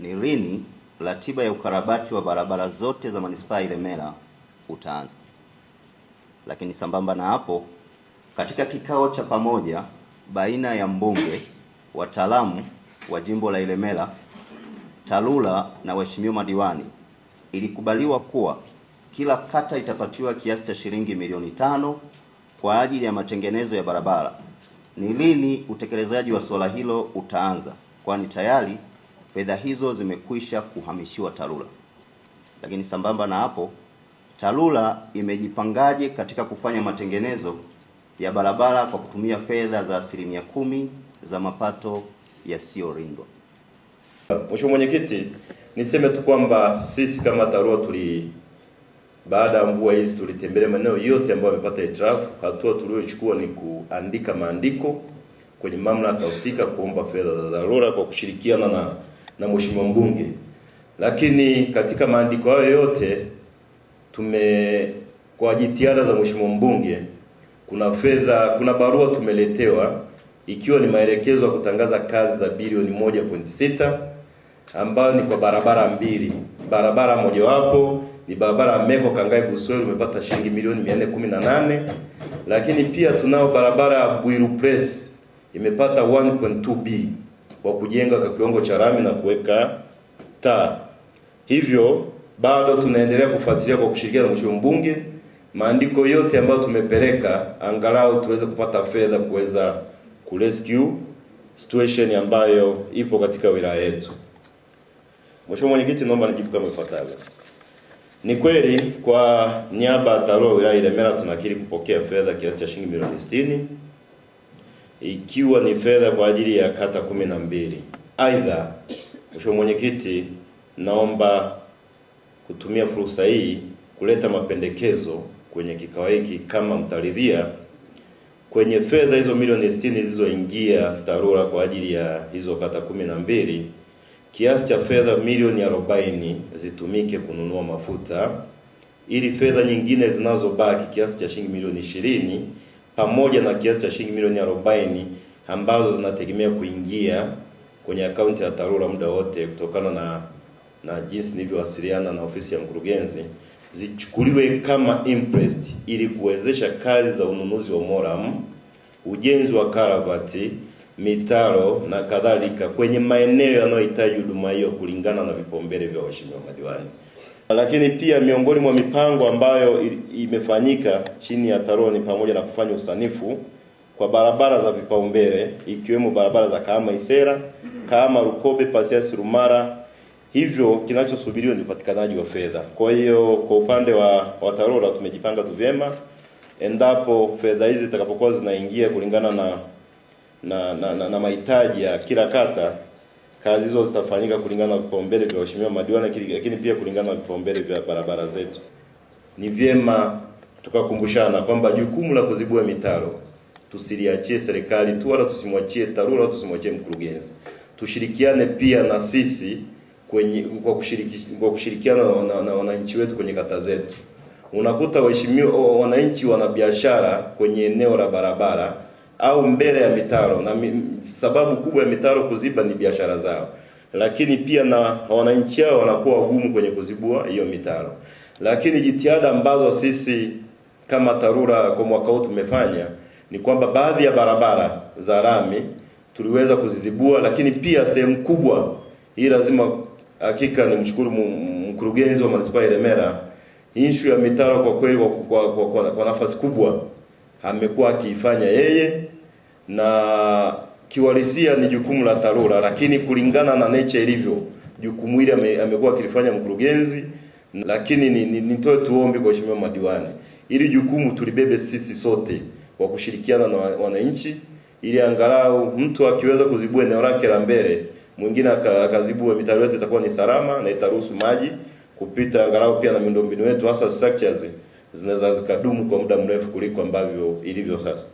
ni lini ratiba ya ukarabati wa barabara zote za manispaa ya Ilemela utaanza. Lakini sambamba na hapo, katika kikao cha pamoja baina ya mbunge, wataalamu wa jimbo la Ilemela, TARURA na waheshimiwa madiwani, ilikubaliwa kuwa kila kata itapatiwa kiasi cha shilingi milioni 5 kwa ajili ya matengenezo ya barabara. Ni lini utekelezaji wa swala hilo utaanza, kwani tayari fedha hizo zimekwisha kuhamishiwa TARURA? Lakini sambamba na hapo, TARURA imejipangaje katika kufanya matengenezo ya barabara kwa kutumia fedha za 10% za mapato yasiyorindwa? Mheshimiwa Mwenyekiti, niseme tu kwamba sisi kama TARURA baada ya mvua hizi tulitembelea maeneo yote ambayo yamepata hitilafu. Hatua tuliyochukua ni kuandika maandiko kwenye mamlaka husika kuomba fedha za dharura kwa kushirikiana na mheshimiwa mbunge. Lakini katika maandiko hayo yote kwa jitihada za mheshimiwa mbunge, kuna barua tumeletewa ikiwa ni maelekezo ya kutangaza kazi za bilioni 1.6 ambayo ni kwa barabara mbili. Barabara mojawapo ni barabara ya Meko Kangai Buswelu, umepata shilingi milioni 418, lakini pia tunao barabara ya Bwiru Press imepata 1.2B kwa kujenga kwa kiwango cha rami na kuweka taa. Hivyo bado tunaendelea kufuatilia kwa kushirikiana na mheshimiwa mbunge maandiko yote ambayo tumepeleka, angalau tuweze kupata fedha kuweza kurescue situation ambayo ipo katika wilaya yetu. Mheshimiwa Mwenyekiti, naomba nijibu kama ifuatavyo. Ni kweli kwa niaba ya TARURA wilaya Ilemela tunakiri kupokea fedha kiasi cha shilingi milioni 60, ikiwa ni fedha kwa ajili ya kata 12. Aidha, Mheshimiwa Mwenyekiti, naomba kutumia fursa hii kuleta mapendekezo kwenye kikao hiki kama mtaridhia, kwenye fedha hizo milioni 60 zilizoingia TARURA kwa ajili ya hizo kata 12, kiasi cha fedha milioni 40 zitumike kununua mafuta, ili fedha nyingine zinazobaki kiasi cha shilingi milioni 20 pamoja na kiasi cha shilingi milioni 40 ambazo zinategemea kuingia kwenye akaunti ya TARURA muda wote kutokana na jinsi nilivyowasiliana na ofisi ya mkurugenzi, zichukuliwe kama interest ili kuwezesha kazi za ununuzi wa moram, ujenzi wa karavati, mitaro na kadhalika kwenye maeneo yanayohitaji huduma hiyo kulingana na vipaumbele vya waheshimiwa madiwani. Lakini pia miongoni mwa mipango ambayo imefanyika chini ya TARURA ni pamoja na kufanya usanifu kwa barabara za vipaumbele, ikiwemo barabara za Kahama Isera, Kahama Rukobe, Pasiansi Rumara. Hivyo kinachosubiriwa ni upatikanaji wa fedha. Kwa hiyo kwa upande wa TARURA tumejipanga tu vyema, endapo fedha hizi zitakapokuwa zinaingia kulingana na mahitaji ya kila kata, kazi hizo zitafanyika kulingana na vipaumbele vya waheshimiwa madiwani, lakini pia kulingana na vipaumbele vya barabara zetu. Ni vyema tukakumbushana kwamba jukumu la kuzibua mitaro tusiliachie serikali tu, wala tusimwachie TARURA, wala tusimwachie mkurugenzi. Tushirikiane pia na sisi kwa kushirikiana na wananchi wetu kwenye kata zetu. Unakuta waheshimiwa wananchi wana biashara kwenye eneo la barabara au mbele ya mitaro, na sababu kubwa ya mitaro kuziba ni biashara zao, lakini pia na wananchi hao wanakuwa wagumu kwenye kuzibua hiyo mitaro. Lakini jitihada ambazo sisi kama TARURA kwa mwaka huu tumefanya ni kwamba baadhi ya barabara za rami tuliweza kuzizibua, lakini pia sehemu kubwa hii lazima hakika ni mshukuru mkurugenzi wa manispaa ya Ilemela. Issue ya mitaro kwa kweli kwa nafasi kubwa amekuwa akiifanya yeye, na kiwalisia ni jukumu la TARURA, lakini kulingana na nature ilivyo jukumu hili amekuwa akilifanya mkurugenzi. Lakini nitoe tuombe kwa waheshimiwa madiwani ili jukumu tulibebe sisi sote kwa kushirikiana na wananchi, ili angalau mtu akiweza kuzibua eneo lake la mbele, mwingine akazibua, mitaro yetu itakuwa ni salama na itaruhusu maji kupita, angalau pia na miundombinu yetu hasa structures zinaweza zikadumu kwa muda mrefu kuliko ambavyo ilivyo sasa.